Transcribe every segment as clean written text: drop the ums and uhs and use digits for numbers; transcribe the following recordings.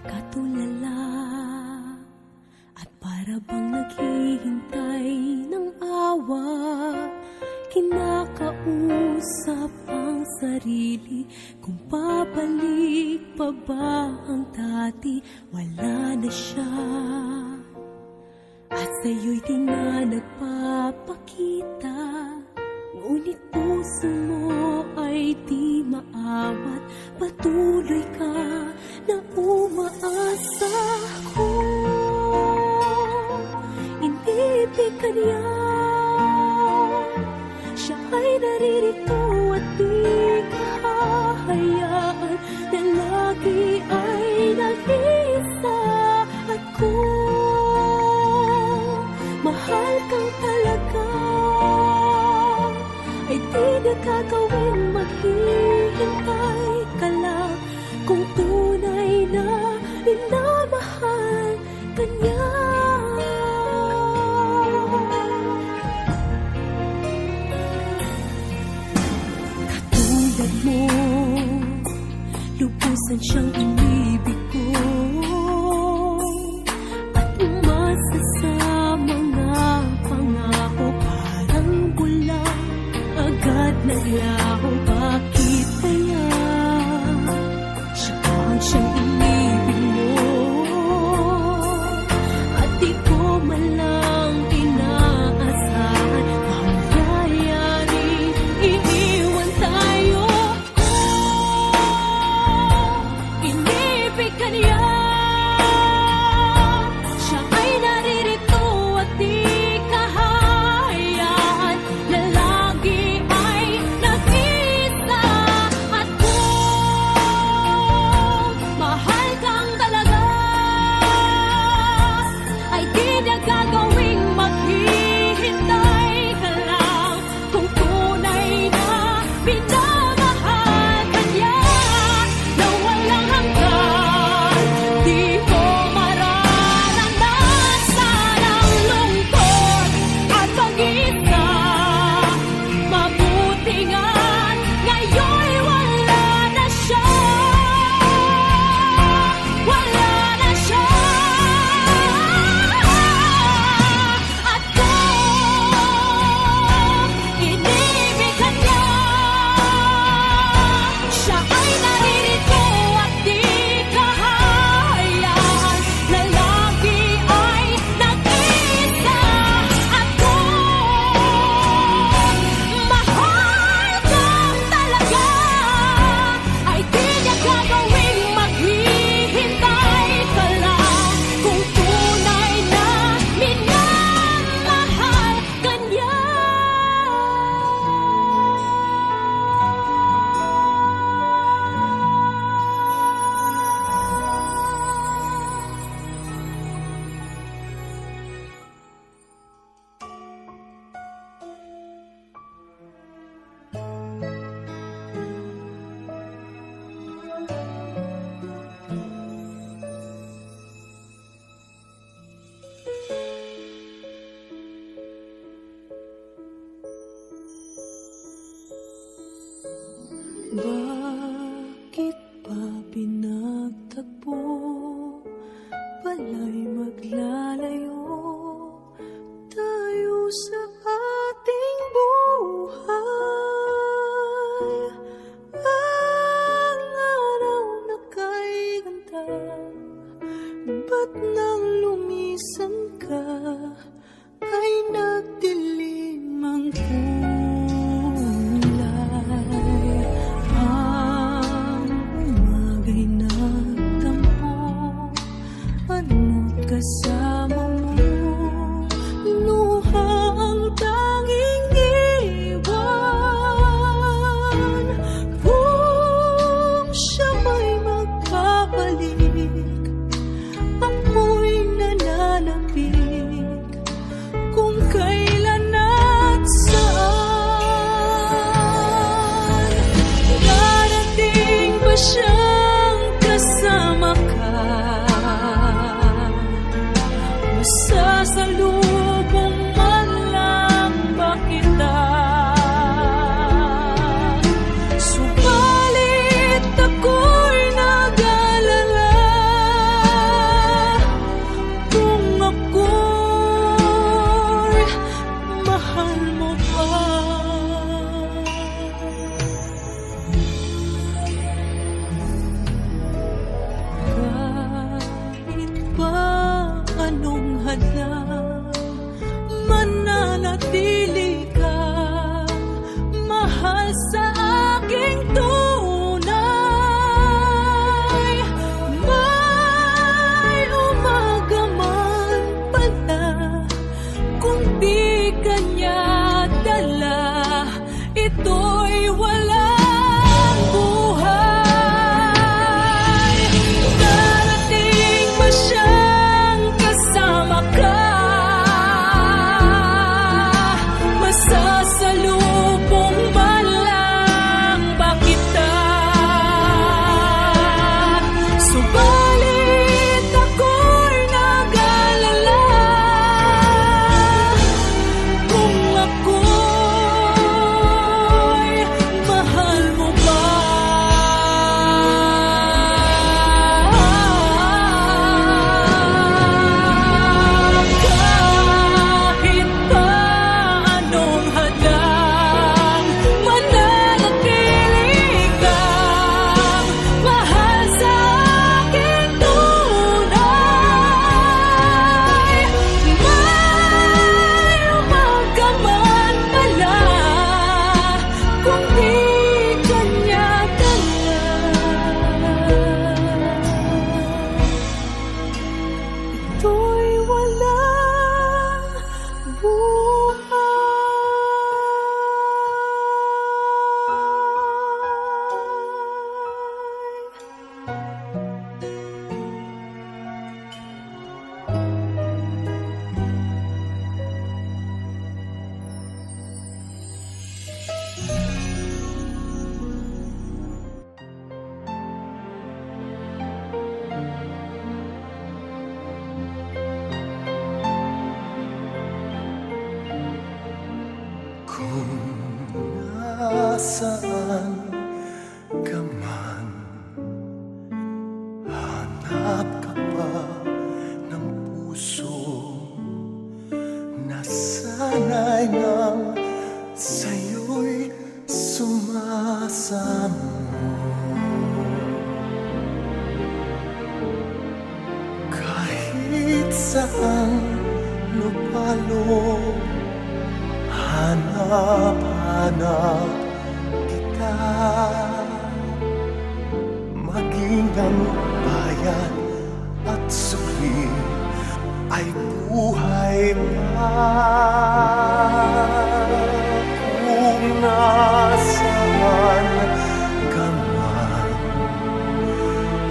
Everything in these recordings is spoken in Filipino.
nakatulala at para bang naghihintay ng awa. Kinakausap ang sarili kung babalik pa ba ang dati. Wala na siya at sa'yo'y di na nagpapakita. Ngunit puso mo ay di maawat. Patuloy ka na umaasa. Kung inibig ka niya, siya ay naririto at di kahayaan na lagi ay nag-iisa. At kung mahal kang talaga, ay di na gagawin maghihintay ka lang. Kung tunay na minamahal ka niya. Katulad mo, lubusan siyang inibig ko at umasa sa mga pangako. Parang bula agad naglaho. Bakit kaya siya ang siyang inibig mo at di ko man lang inaasahan? Mangyayaring iiwan tayo. Inibig ka niya, siya ay naririto at di kahayaan na lagi ay nag-isa. At kung mahal kang talaga, ay di na gagawing maghihintay ka lang. Kung tunay na minamahal ka niya na walang hanggan, di mo mararanasan ang lungkot at pag-isa. Mabuti nga't ngayon'y wala na siya. Wala na siya. At kung inibig ka niya, siya ay naririto at di kahayaan na lagi ay nag-isa. At kung mahal kang talaga, ay di niya gagawing maghihintay ka lang. Kung tunay na minamahal ka niya. Bakit ba pinagtagpo? Pala'y maglalayo tayo sa ating buhay. Ang araw na kay ganda, ba't nang lumisan ka ay nagdilim ang kulay? Ang umaga'y nagtampo, ano't kasama mo, luha ang tanging iwan. Kung siya may magkabalik, ako'y nananapig. Kung kailan at saan, darating ba siyang kasama ka? Masasalubong man lang ba kita? Subalit ako'y nag-alala. nasaan ka man, hanap ka pa ng puso na sana'y nang sa'yo'y sumasamo. Kahit saan lupalop, hanap-hanap kita. Maging ang bayan at sukli ay buhay pa. Kung nasaan ka man,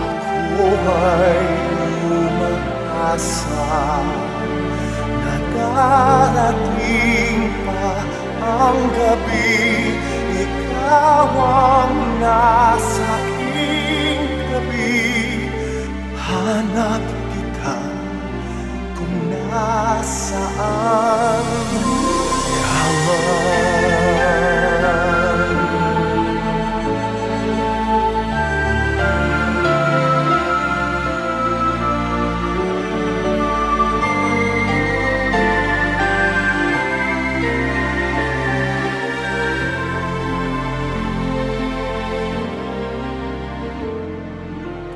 ako ay umaasa na darating pa ang gabi. Ikaw ang nasa aking gabi. Hanap kita kung nasaan ka man.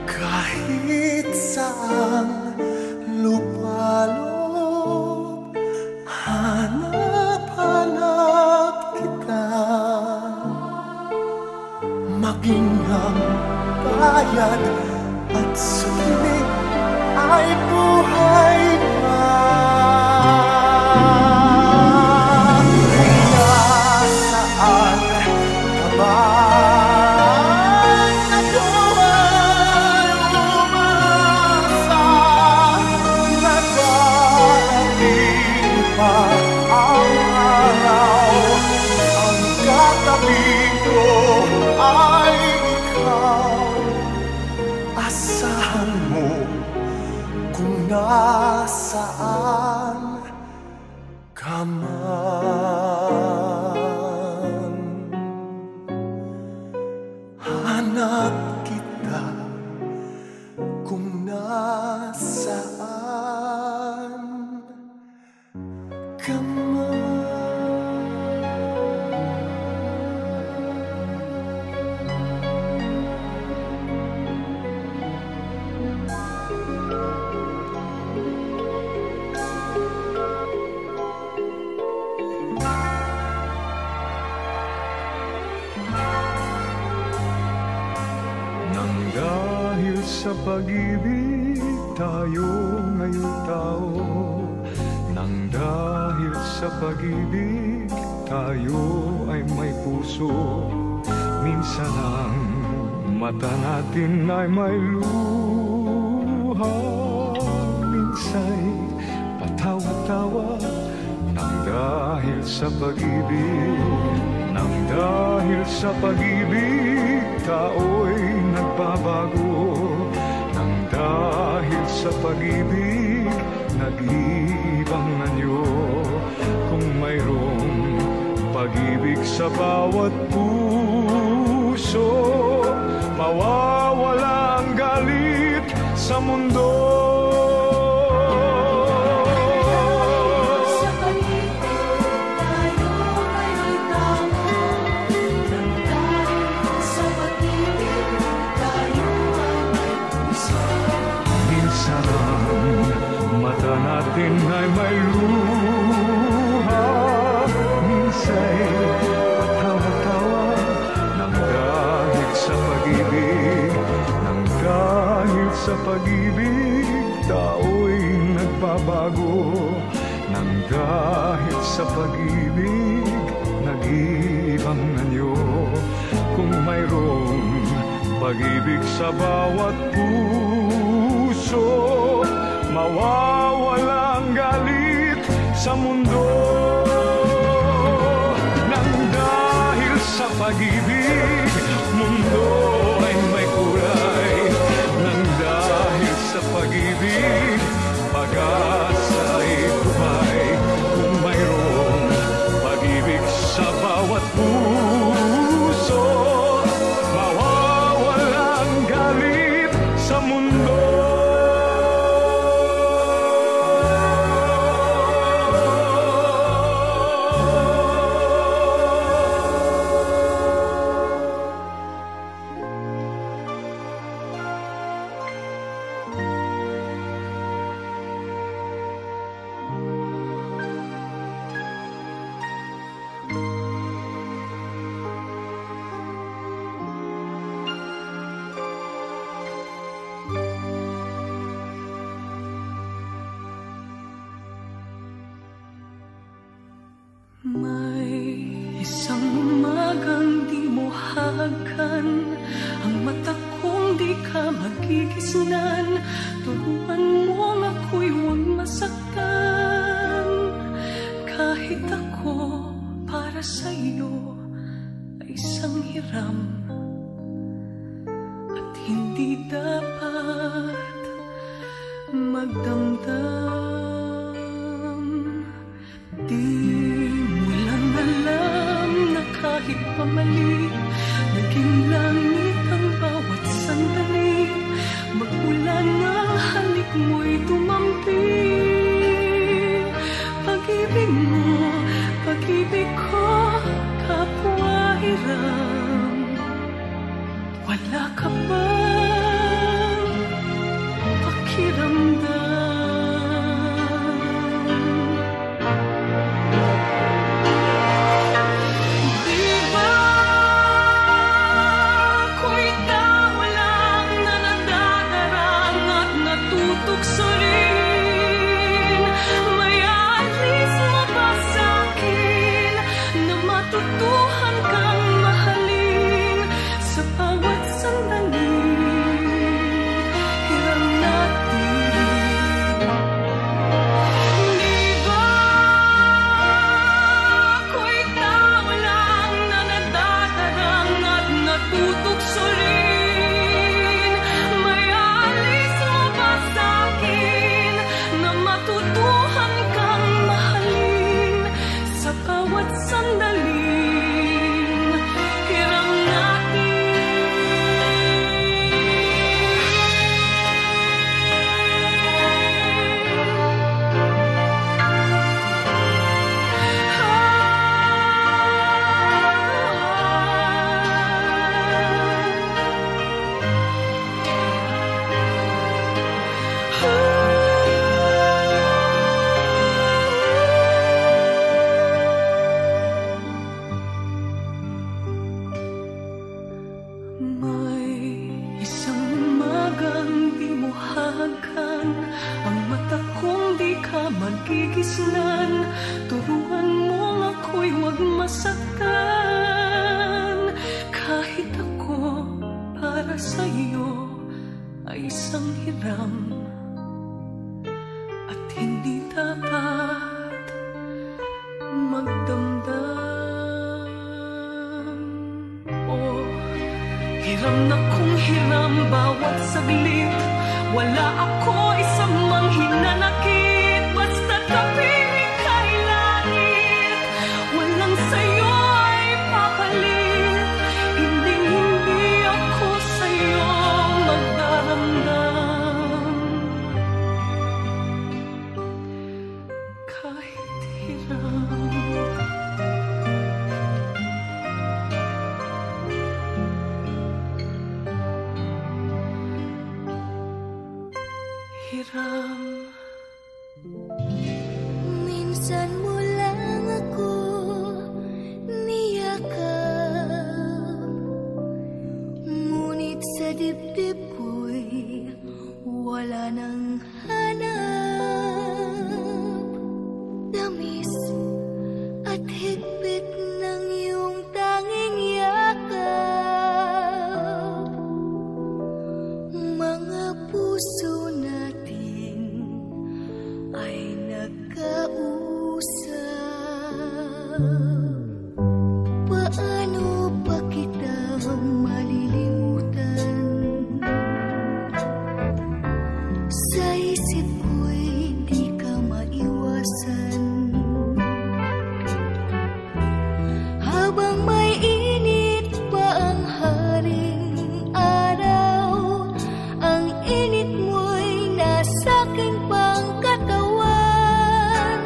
Kahit saan lupalop, hanap-hanap kita. Maging ang bayad at sukli ay buhay pa. Nasaan ka ba? Ay ikaw, asahan mo kung nasaan ka man. Hanap kita kung nasaan ka man. Dahil sa pag-ibig tayo ngayong tao, nang dahil sa pag-ibig tayo ay may puso. Minsan ang mata natin ay may luha, minsa'y patawa-tawa. Nang dahil sa pag-ibig, nang dahil sa pag-ibig tao'y nagbabago. Nang dahil sa pag-ibig, nag-iibang anyo. Kung mayroong pag-ibig sa bawat puso, mawawala ang galit sa mundo. Mata natin ay may luha, minsa'y patawa-tawa. Nang dahil sa pag-ibig, nang dahil sa pag-ibig, tao'y nagbabago. Nang dahil sa pag-ibig, nag-iibang anyo. Kung mayroong pag-ibig sa bawat puso, mawawala ang galit sa mundo. Nang dahil sa pag-ibig, mundo ay may kulay. Nang dahil sa pag-ibig, pag-asa ay buhay. Kung mayroong pag-ibig sa bawat puso, muhagan, ang mata kong di ka magigisnan. Turuan mo ako'y huwag masaktan. Kahit ako para sa'yo ay isang hiram, at hindi dapat magdamdam. Di mo lang alam na kahit pamali, naging langit ang bawat sandali. Magulan ang halik mo'y tumampi. Pag-ibig mo, pag-ibig ko, kapwa hiram. Wala ka bang pakiramdam? Magigisnan, turuan mo ako'y huwag masaktan. Kahit ako para sa'yo ay isang hiram, at hindi dapat magdamdam. Oh, hiram na kung hiram bawat saglit. Wala ako isang mang hinanakit. Basta't kapiling kay langit, walang sa'yo ay papalit. Hindi ako sa'yo magdaramdam. Kahit hiram, hiram. Minsan mo lang ako niyakap, ngunit sa dibdib ko'y wala nang hanap. Tamis at higpit ng iyong tanging yakap. Mga puso natin ay nagkausap. Paano pa kita malilimutan? Sa isip ko'y di ka maiwasan. Habang may init pa ang haring araw, ang init mo'y nasa aking pangkatawan.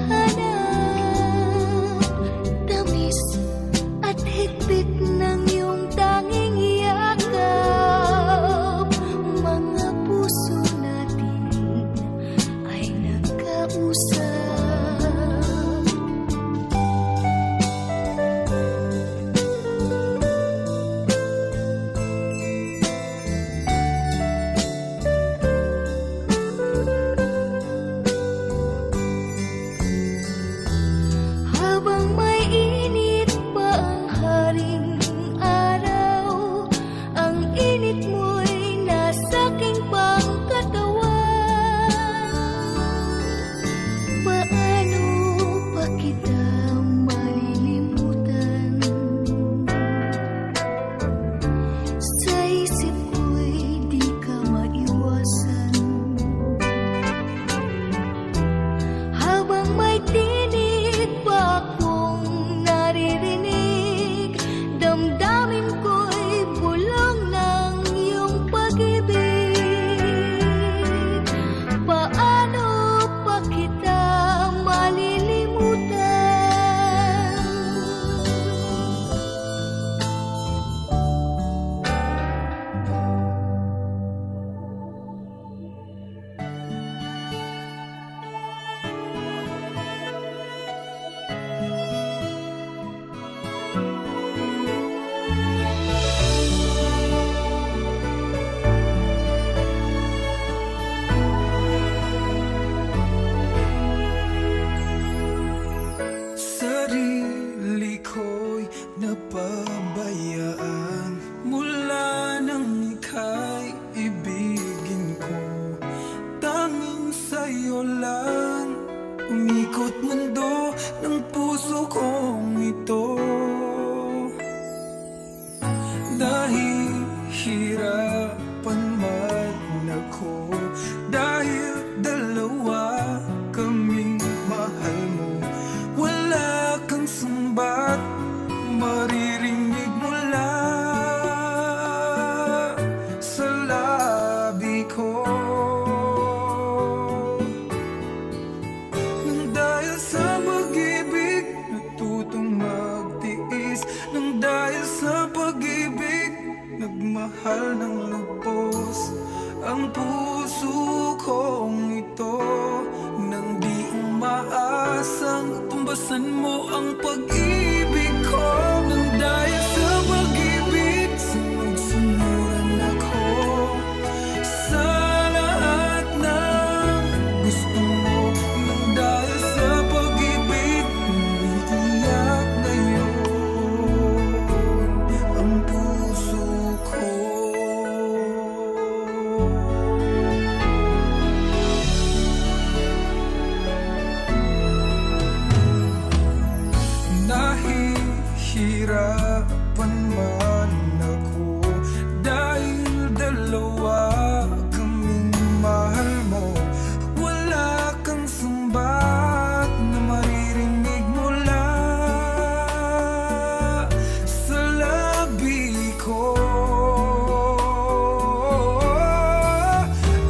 hanap, tamis at higpit ng iyong tanging yakap. Mga puso natin ay nagkausap. Habang may init pa ang haring araw, ang init mo'y nasa aking pangkatawan. Paano pa kita malilimutan? Sa isip ko'y di ka maiwasan. Habang may tinig pa akong naririnig, damdamin ko'y bulong ng iyong pag-ibig. Paano pa kita malilimutan? Sarili ko'y napabayaan mula nang ika'y ibigin ko. Tanging sa'yo lang umikot mundo ng puso kong ito. Dahil hirapan man ako, dahil dalawa kaming mahal mo. Wala kang sumbat, maririnig mula sa labi ko. Nang dahil sa pag-ibig, natutong magtiis. Nang dahil sa pag-ibig, nagmahal ng lubos ang puso kong ito. Nang di umaasang tumbasan mo ang pag-ibig ko. Nang dahil sa pag-ibig, sunod-sunuran ako sa lahat ng gusto mo. Nang dahil sa pag-ibig, umiiyak ngayon ang puso ko. Nahihirapan man ako, dahil dalawa kaming mahal mo. Wala kang sumbat na maririnig mula sa labi ko.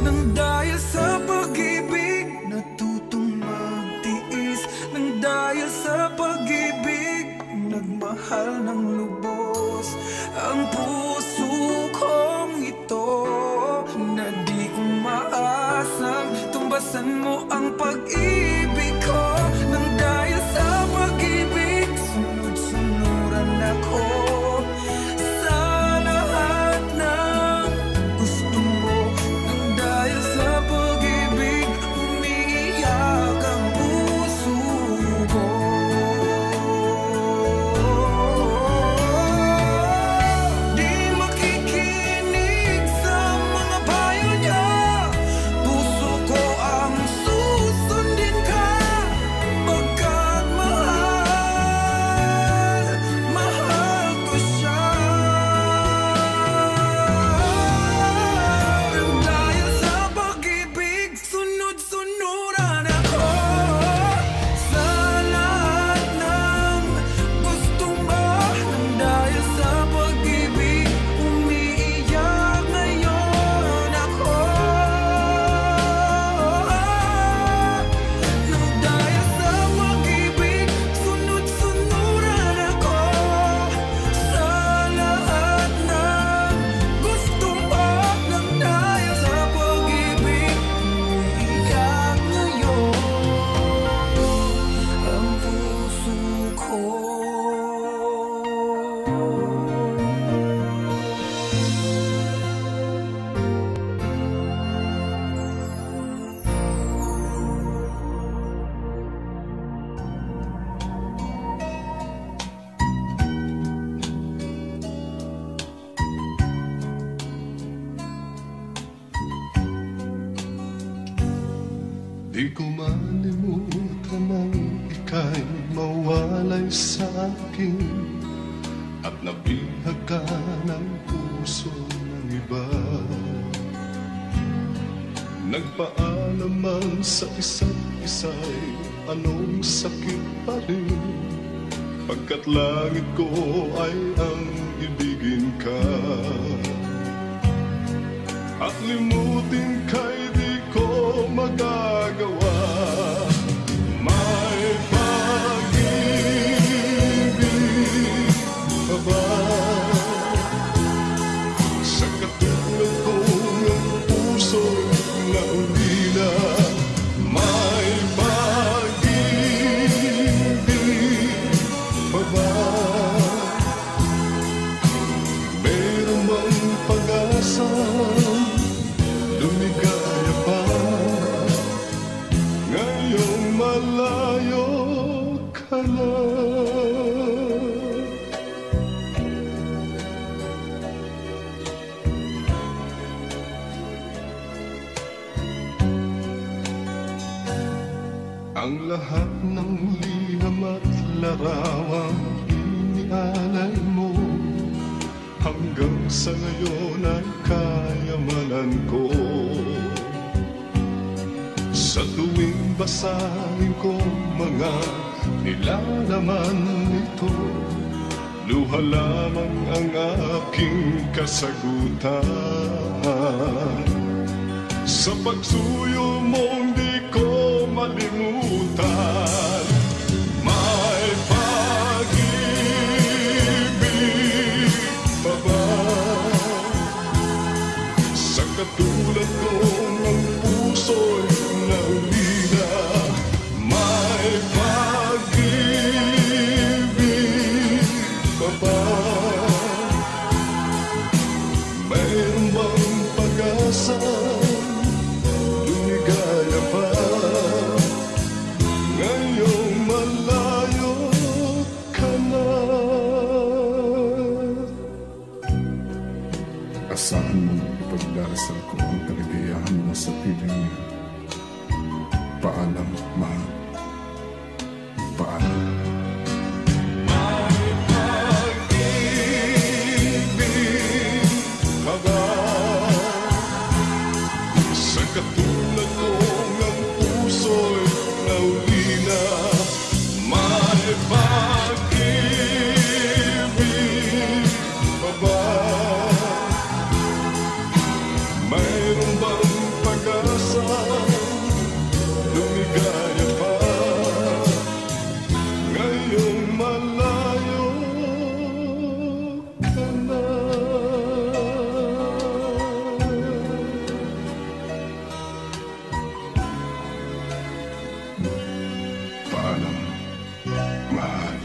Nang dahil sa pag-ibig, natutong magtiis. Nang dahil sa pag-ibig, nagmahal ng lubos ang puso kong ito. Na di umaasang tumbasan mo ang pag-ibig ko. Nang dahil sa pag-ibig, sunod-sunuran ako sa lahat ng gusto mo. Nang dahil sa pag-ibig, umiiyak ang puso ko. Di makikinig sa mga payo niya, puso ko ang susundin ka. ka'y mawalay sa akin at nabihag ka ng puso ng iba. Nagpaalaman sa isa't isa'y anong sakit pa rin, pagkat langit ko ay ang ibigin ka. At limutin ka'y di ko magagawa. May pag-ibig pa ba sa katulad kong ang puso'y naulila? May pag-ibig pa ba? Meron bang pag-asa? Lumigaya pa ngayong malayo ka na. Ang lahat ng liham at larawang inialay mo hanggang sa ngayon ay kayamanan ko. Sa tuwing basahin ko mga nilalaman nito, luha lamang ang aking kasagutan. Sa pagsuyo mong di ko malimutan, may pag-ibig pa ba sa katulad kong ang puso'y naulila? May pag-ibig pa ba? Mayroon bang pag-asa? Lumigaya pa ngayong malayo ka na. Asahan mong ipagdarasal ko ang kaligayahan mo sa piling niya. Paalam, mahal. Paalam. May pag-ibig pa ba sa katulad kong ang puso'y naulila? May pag-ibig pa ba? Mayroon bang pag-asa? Lumigaya pa ngayong malayo ka na. Paalam, mahal.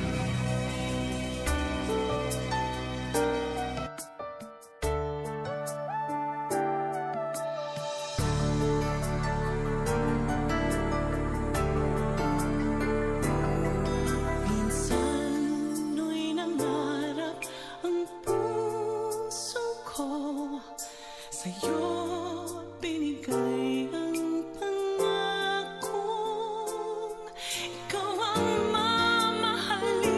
Minsan no'y nangarap ang puso ko, sa'yo binigay ang pangakong ikaw ang mamahalin.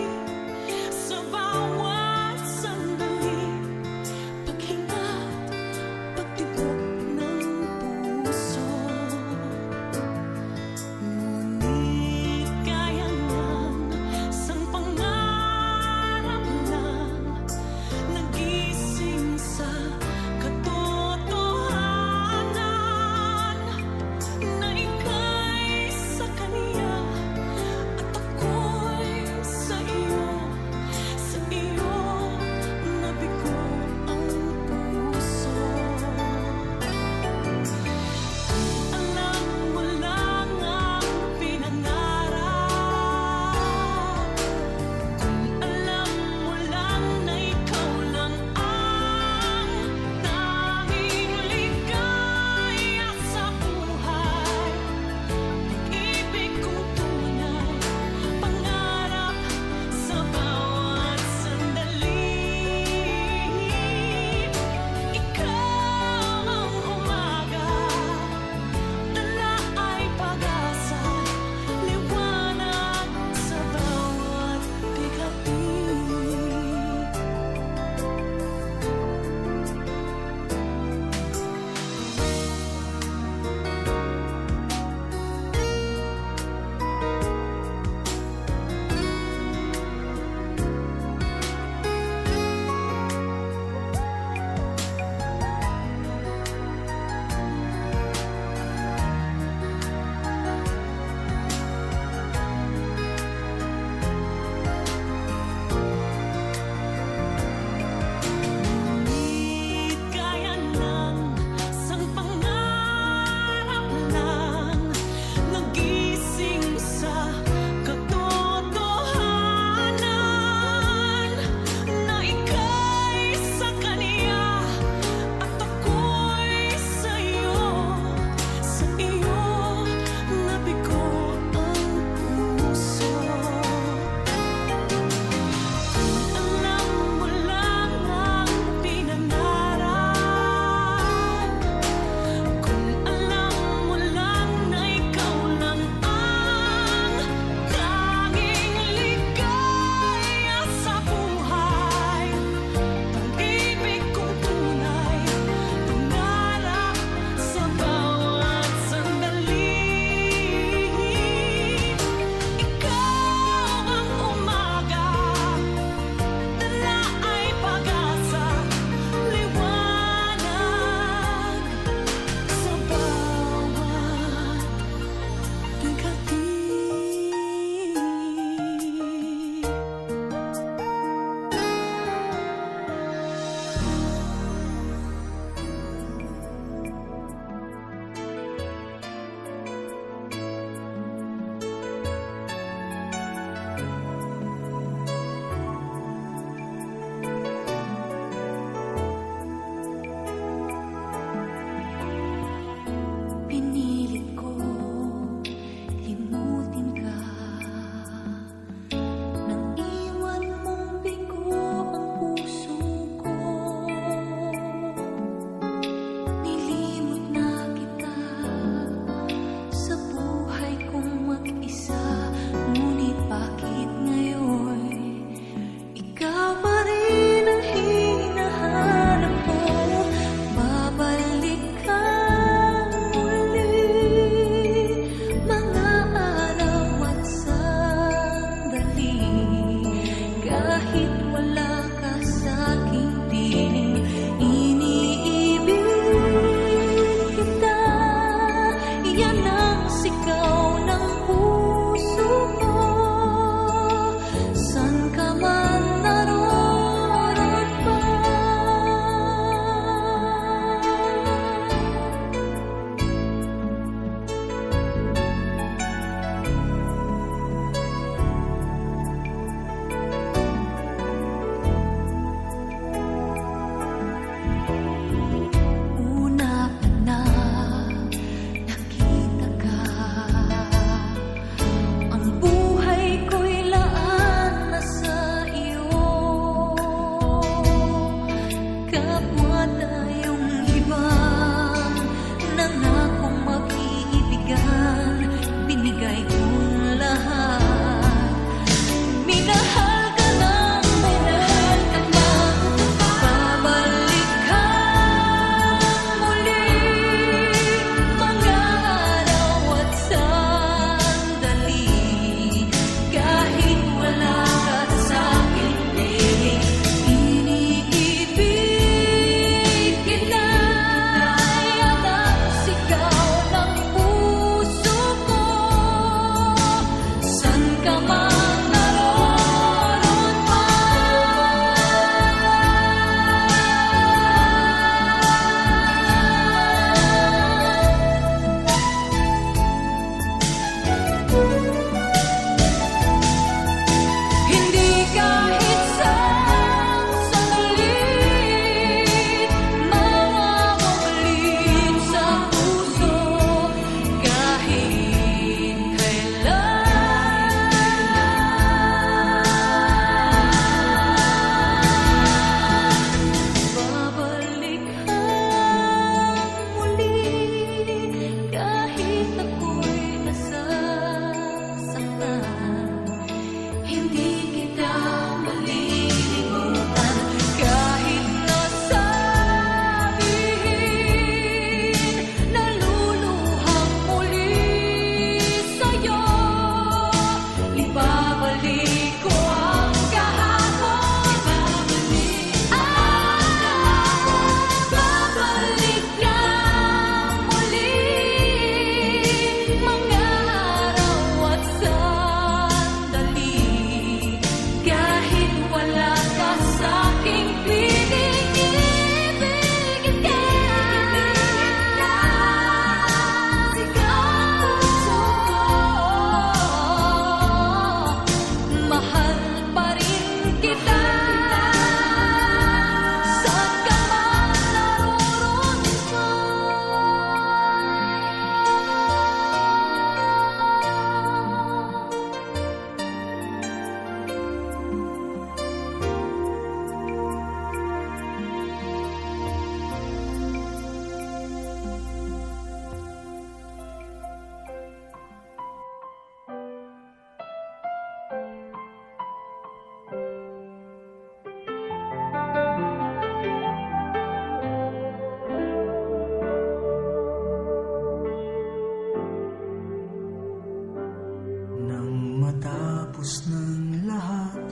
Pagkatapos ng lahat,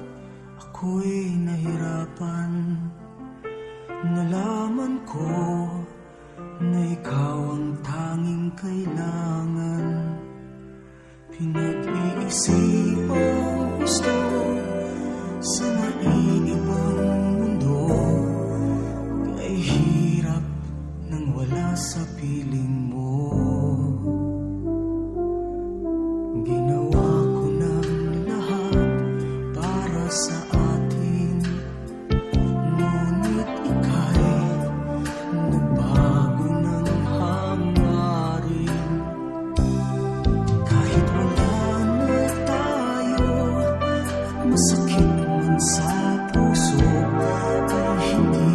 ako'y nahirapan. Nalaman ko na ikaw ang tanging kailangan. Pinag-iisipang gusto sa naiibang mundo, kay hirap nang wala sa piling mo. Ginawa ko ng lahat para sa atin, ngunit ika'y nagbago ng hangarin. Kahit wala na tayo at masakit man sa puso, ay hindi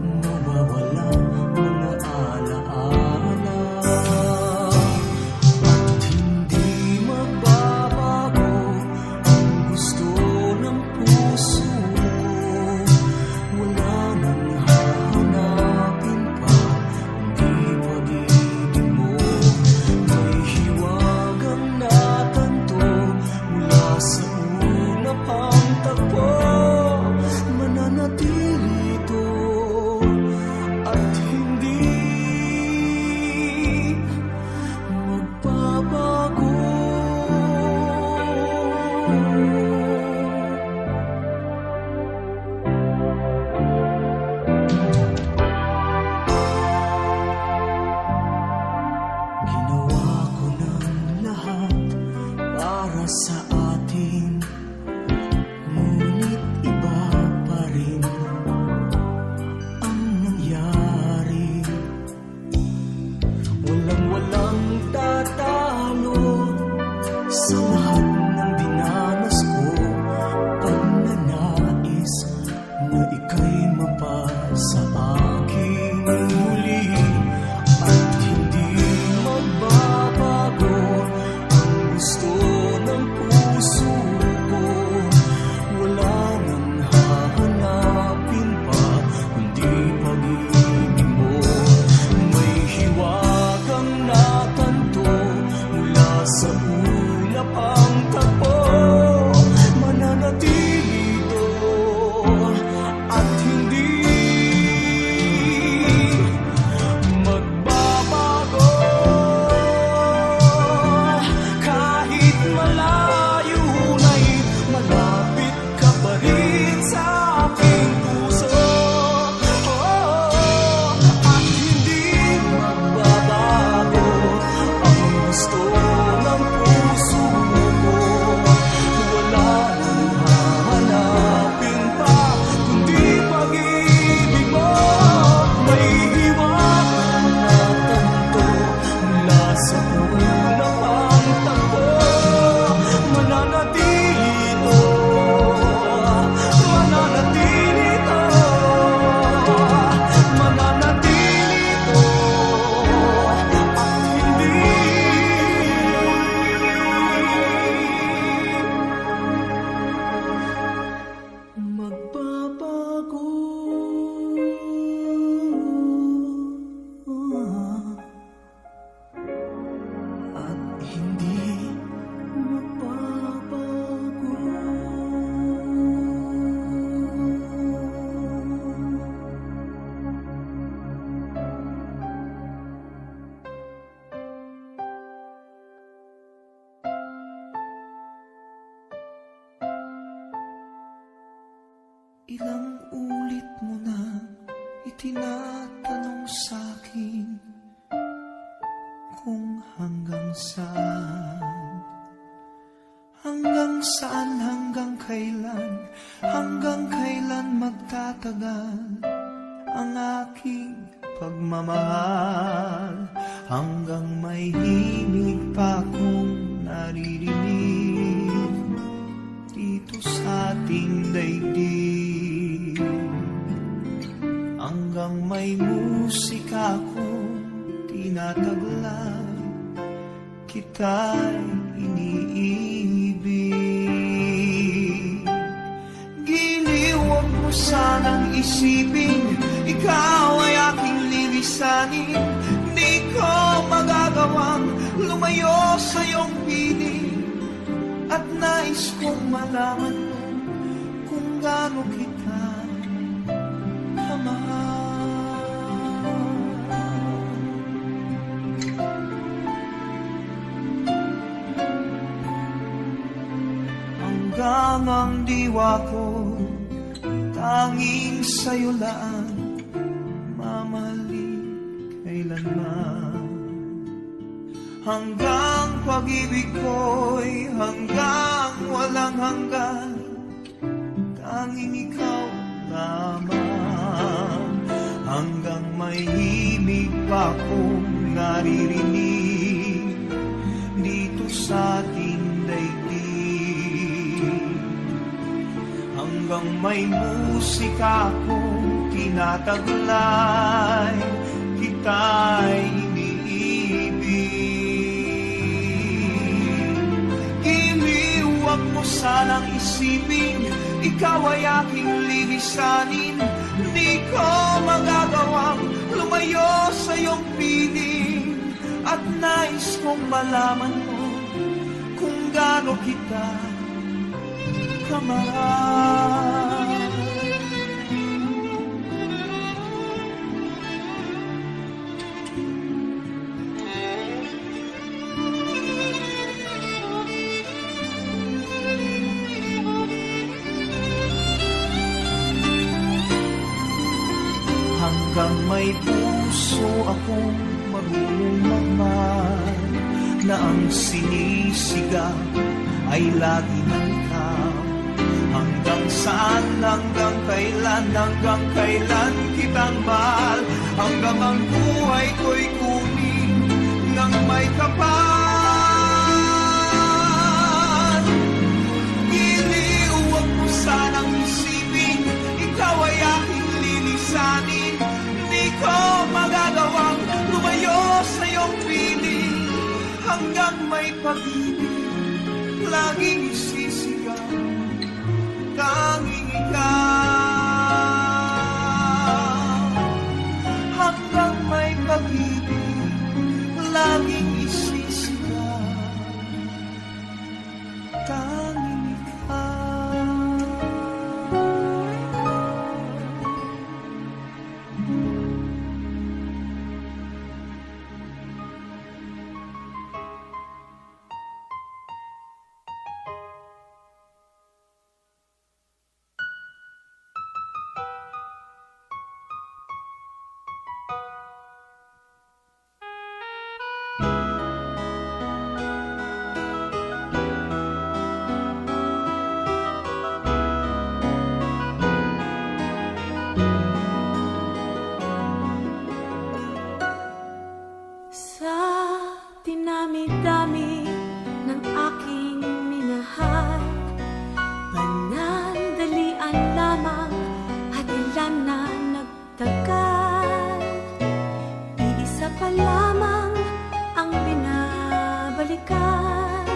mawawala mga alaala. At hindi magbabago ang gusto ng puso ko. Wala nang hahanapin pa, hindi pag-ibig mo. May hiwagang natanto mula sa una pang tagpo. Mananatili ito at hindi magbabago. Ginawa ko ng lahat para sa atin, ngunit iba pa rin ang nangyari. Walang tatalo sa lahat ng dinanas ko. Pagnanais na ika'y mapasa aking muli, at hindi magbabago ang gusto ng puso ko. Wala nang hahanapin pa, kundi pag-ibig mo. May hiwagang natanto mula sa ulap ang tagpo. Mananatili ito at hindi magbabago. Kahit malayo na'y malapit ka pa rin sa aking puso. At hindi magbabago ang gusto ng puso ko. Wala nang hahanapin pa, kundi pag-ibig mo. May hiwagang natanto mula sa ulap ang tagpo. Mananatili ito, mananatili ito, mananatili ito, at hindi magbabago. At hindi magbabago. Ilang ulit mo na itinatanong sa'kin kung hanggang saan, hanggang kailan magtatagal ang aking pagmamahal, hanggang may himig pa kong naririnig dito sa ating daigdig, hanggang may musika kong tinataglay, kita'y iniibig. Giliw, huwag mo sanang isipin ikaw ay aking lilisanin. Di ko magagawang lumayo sa iyong piling, at nais kong malaman mo kung gaano kita kamahal. Hanggang ang diwa ko tanging sa'yo lang mamalik kailanman. Hanggang pag-ibig ko'y hanggang walang hanggan, tanging ikaw lamang. Hanggang may himig pa kong naririnig dito sa ating daigdig. Hanggang may musika kong tinataglay, kita'y iniibig. Huwag mo sanang isipin, ikaw ay aking lilisanin. Di ko magagawang lumayo sa iyong piling. At nais kong malaman mo kung gaano kita kamahal. Hanggang may puso akong marunong magmahal, na ang sinisigaw ay lagi ng ikaw. Hanggang saan, hanggang kailan kitang mahal. Hanggang ang buhay ko'y kunin ng may kapal. Giliw, huwag mo sanang isipin, ikaw ay aking lilisanin. Di ko magagawang lumayo sa iyong piling. Hanggang may pag-ibig laging isisigaw, tanging ikaw. Hanggang may pag-ibig laging isisigaw, tanging ikaw. Dinami-dami ng aking minahal, panandalian lamang at ilan na nagtagal. Iisa pa lamang ang binabalikan,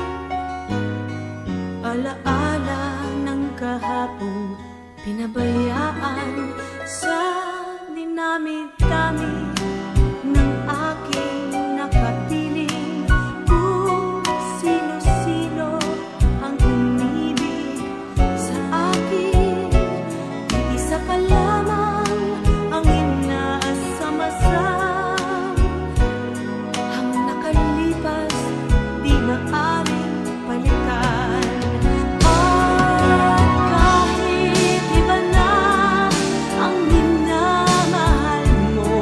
alaala ng kahapon pinabayaan. Sa dinami-dami ng aking nakapiling, Kahit iba na ang minamahal mo,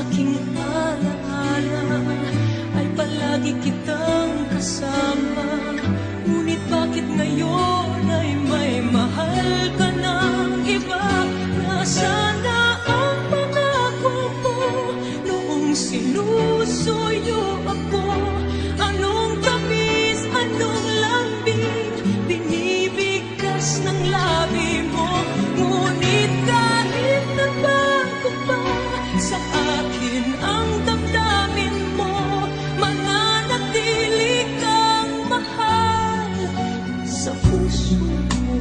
aking alaala ay palagi kitang kasama. Ngunit bakit ngayon ay may mahal ka ng iba? Nasaan na ang pangako mo noong sinusuyo ako? Anong tamis, anong lambing binibigkas ng labi mo? Ngunit kahit nagbago pa sa akin ang damdamin mo, mananatili kang mahal sa puso mo.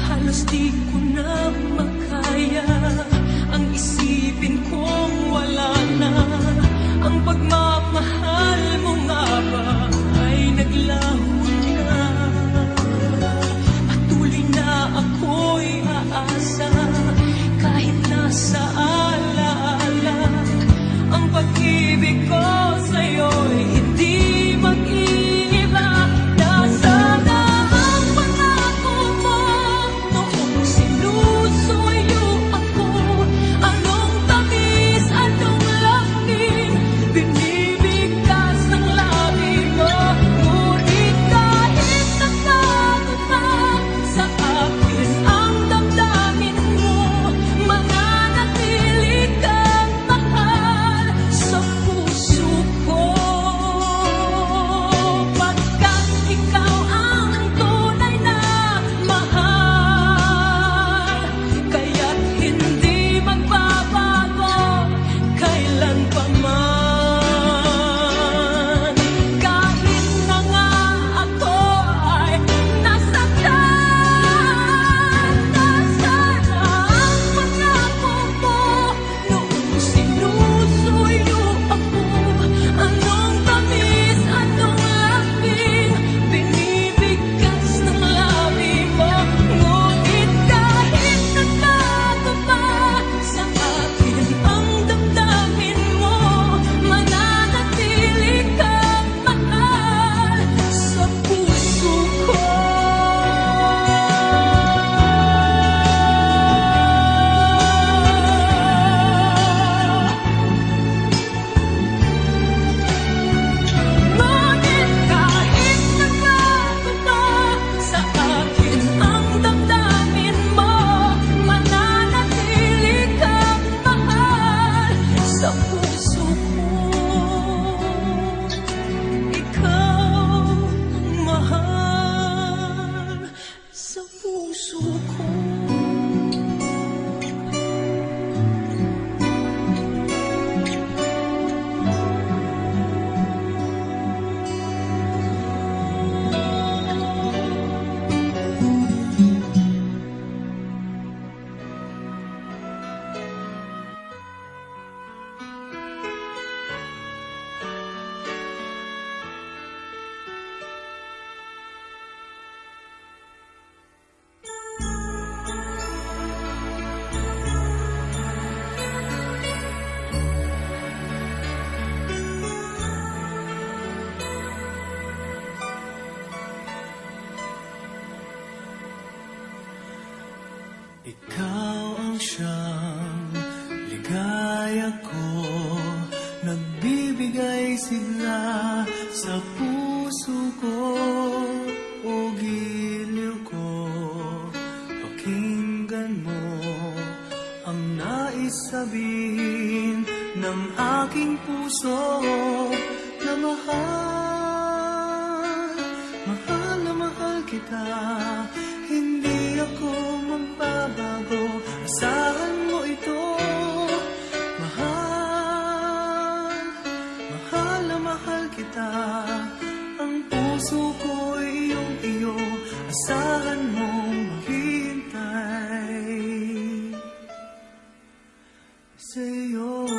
Halos di ko na makaya ang isipin kong wala na ang pagmamahal mo nga ba ay naglaho na. Patuloy na ako'y aasa kahit nasa alaala ang pag-ibig ko sa'yo'y hindi mag-iiba. Nasana ang pangako mo noong sinusuyo ako? Anong tamis, anong lambing binibigkas ng labi mo? Ngunit kahit nagbago pa sa akin ang damdamin mo, mananatili kang mahal sa puso ko. Pagkat ikaw ang tunay na mahal, kaya't hindi magbabago kailan pa man. Kahit na nga ako ay nasaktan, nasana ang pangako mo noong sinusuyo ako? Anong tamis, anong lambing binibigkas ng labi mo? Ngunit kahit nagbago pa sa akin ang damdamin mo, mananatili kang mahal sa puso ko. Ngunit kahit nagbago pa sa akin ang damdamin mo, mananatili kang mahal sa puso ko. Ikaw ang mahal sa puso ko. Ikaw ang siyang ligaya ko, nagbibigay sigla sa puso ko. O giliw ko, pakinggan mo ang nais sabihin ng aking puso na mahal, mahal na mahal kita. Hindi ako magbabago, asahan mo ito. Mahal, mahal na mahal kita. Ang puso ko'y iyong-iyo, asahan mong maghihintay sa'yo.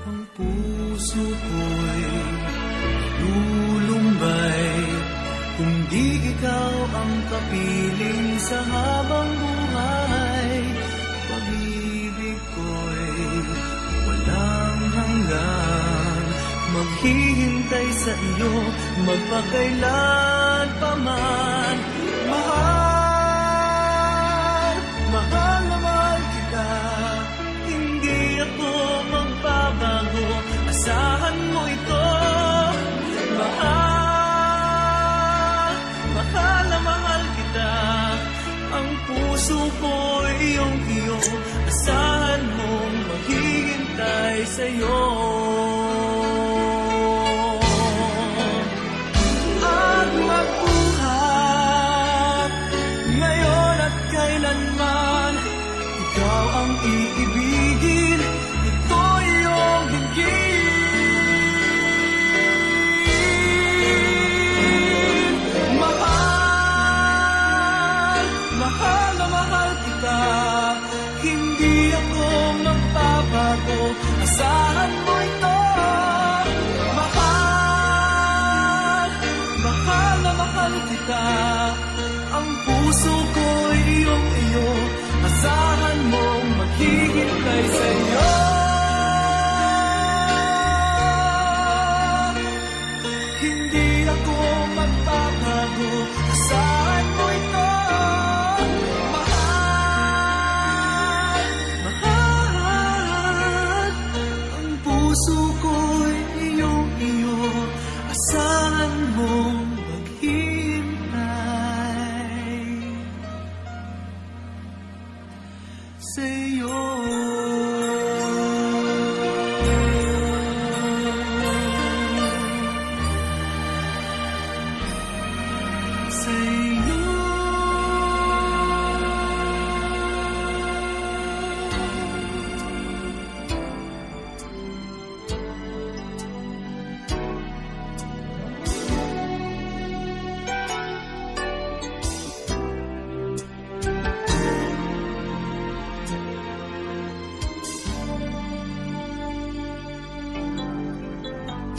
Ang puso ko'y habang buhay. Pag-ibig ko'y walang hanggan, maghihintay sa iyo magpakailan pa man. Mahal, mahal na mahal kita, hindi ako magbabago, asahan mo ito. Mahal, mahal na mahal kita, ang puso ko iyong iyo, asahan mong maghihintay sa'yo. At magbuhat ngayon at kailanman, ikaw ang iibigin, ito iyong hingin. Mahal, mahal na mahal kita, hindi ako magbabago, asahan mo ito. Mahal, mahal na mahal kita, ang puso ko iyong iyo, asahan mong maghihintay sa'yo. Hindi ako magbabago, asahan mo ito. Mahal, mahal, ang puso ko iyong iyo, asahan mong maghihintay sa'yo.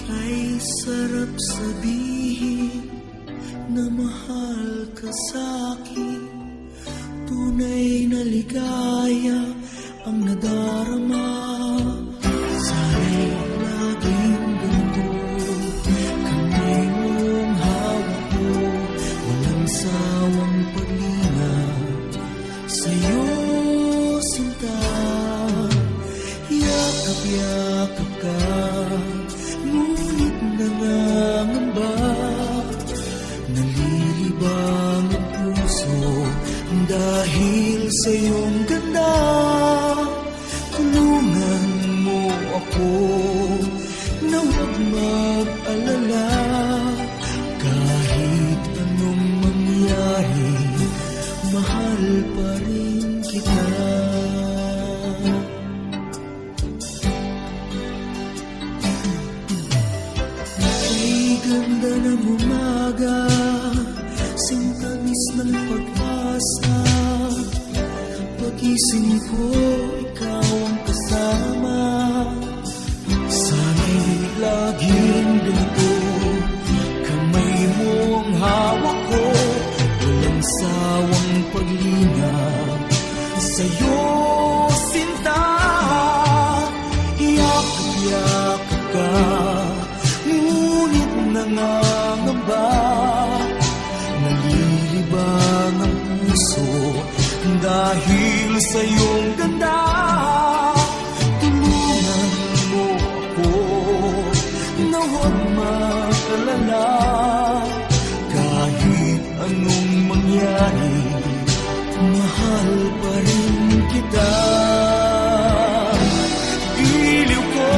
Ay sarap sabihin na mahal ka sa'kin, tunay na ligaya ang nadarama. Sana'y laging ganito, kamay mong hawak ko, walang sawang paglingap sa'yo, sinta. Yakap-yakap ka, ngunit nangangamba, nalilibang ang puso dahil sa iyong ganda. Tulungan mo ako na huwag mag-alala, kahit anong mangyari, mahal pa rin kita. Ganda ng umaga, singtamis ng pag-asa, pagising ko, ikaw ang kasama. Sana'y laging ganito, kamay mo ang hawak ko, walang sawang paglingap sa'yo, sinta. Yakap-yakap ka, ngunit nangangamba, nalilibang ang puso dahil sa iyong ganda. Tulungan mo ako na huwag mag-alala, kahit anong mangyari, mahal pa rin kita. Iliw ko,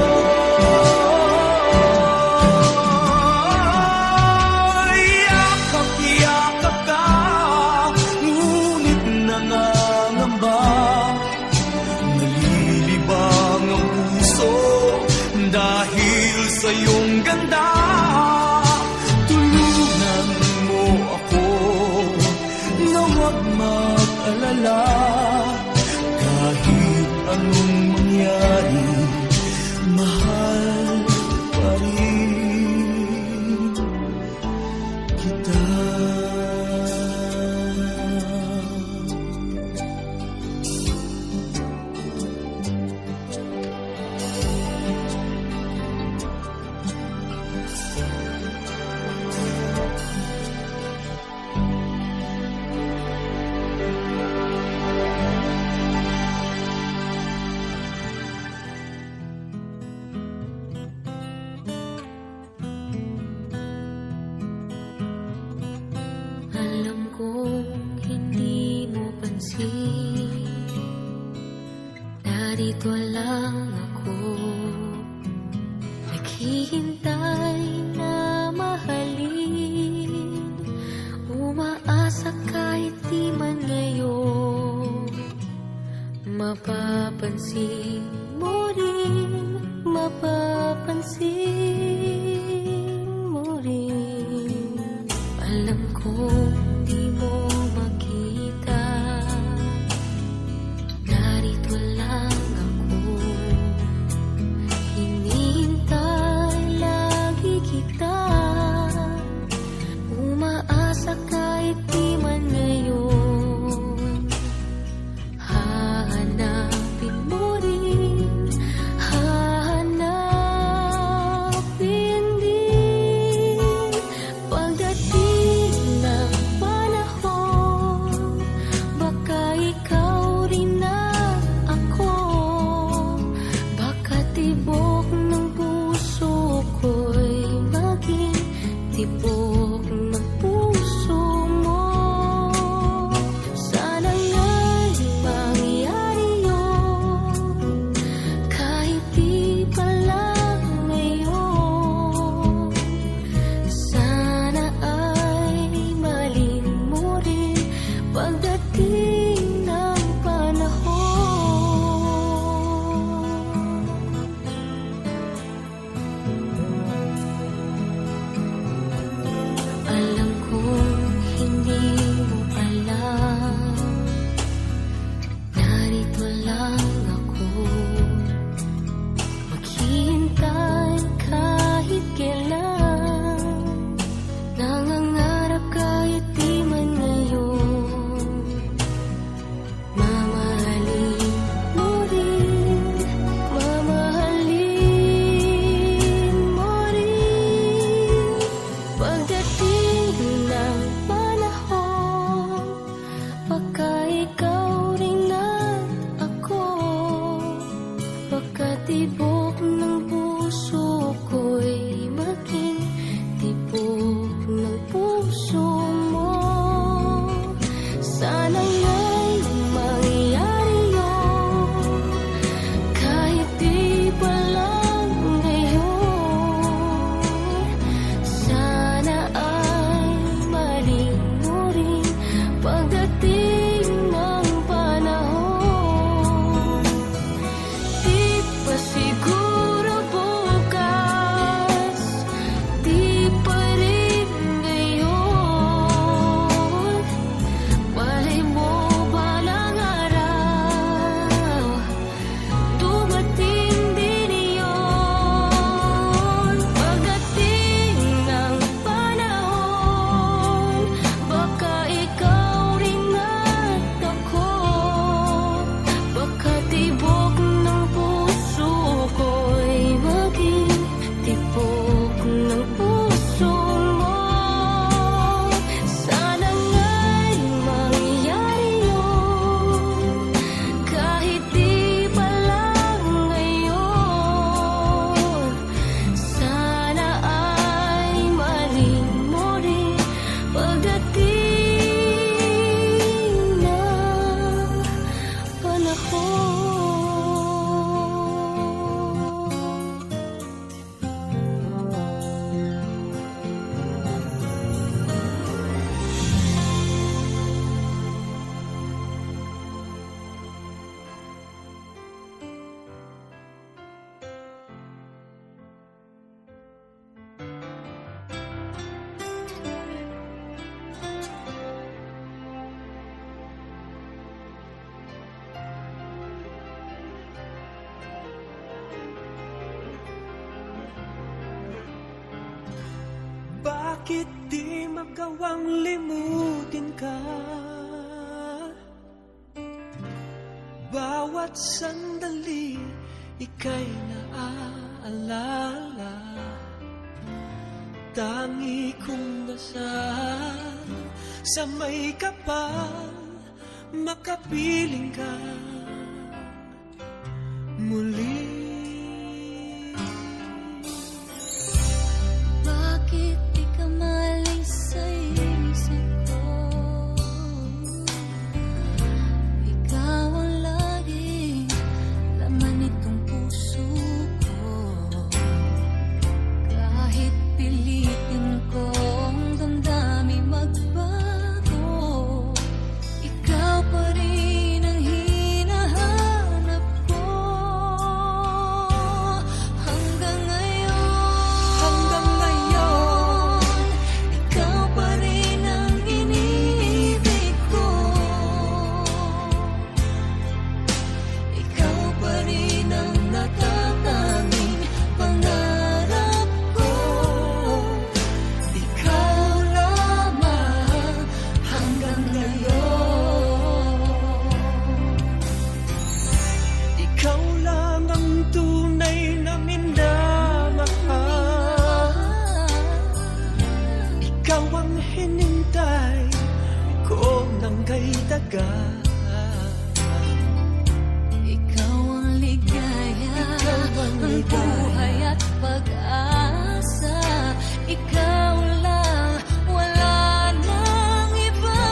dahil sa iyong ganda. Tulungan mo ako na huwag mag-alala, kahit anong mangyari, mahal pa rin kita. narito lang ako, naghihintay na mahalin, umaasa kahit di man ngayon, mapapansin mo rin, mapapansin mo rin. Alam kong di mo makita, narito lang ako, hinihintay lagi kita, umaasa kahit di man ngayon, hahanapin mo rin, hahanapin din. Pagdating ng panahon, baka ikaw rin na ako, baka tibok ng puso ko'y maging tibok ng puso mo. Sana nga'y mangyari yun, kahit di pa lang ngayon. Sana ay mahalin mo rin pagdating ng panahon. Alam kong hindi mo alam, narito lang ako, maghihintay kahit kailan, nangangarap kahit di man ngayon, mamahalin mo rin, mamahalin mo rin. Pagdating ng panahon, baka ikaw rin at ako, baka tibok ng puso ko'y maging tibok ng puso mo. Sana nga'y mangyari yun, kahit di pa lang ngayon. Sana ay mahalin mo rin pagdating ng panahon. Di pa siguro bukas, di pa rin ngayon. Malay mo balang araw, dumating din iyon. Pagdating ng panahon, baka ikaw rin at ako, baka tibok ng puso ko'y maging tibok ng puso mo. Sana nga'y mangyari yun, kahit di pa lang ngayon. Sana ay mahalin mo rin pagdating ng panahon. Bakit di magawang limutin ka? Bawat sandali ika'y naaalala, tangi kong dasal sa may kapal, makapiling ka muli. Bakit di ka malis sa isip ko? Ikaw ang laging ikaw ang hinintay ko ng kay tagal. Ikaw ang ligaya, ang buhay at pag-asa. Ikaw lang, wala nang iba.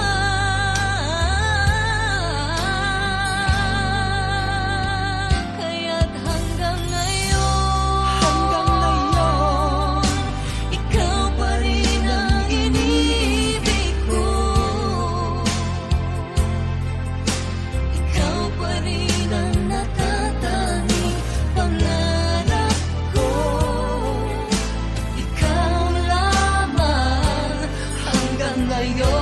Kaya't hanggang ngayon, ikaw pa rin ang inibig ko. Ikaw pa rin ang natatanging pangarap ko. Ikaw lamang hanggang ngayon.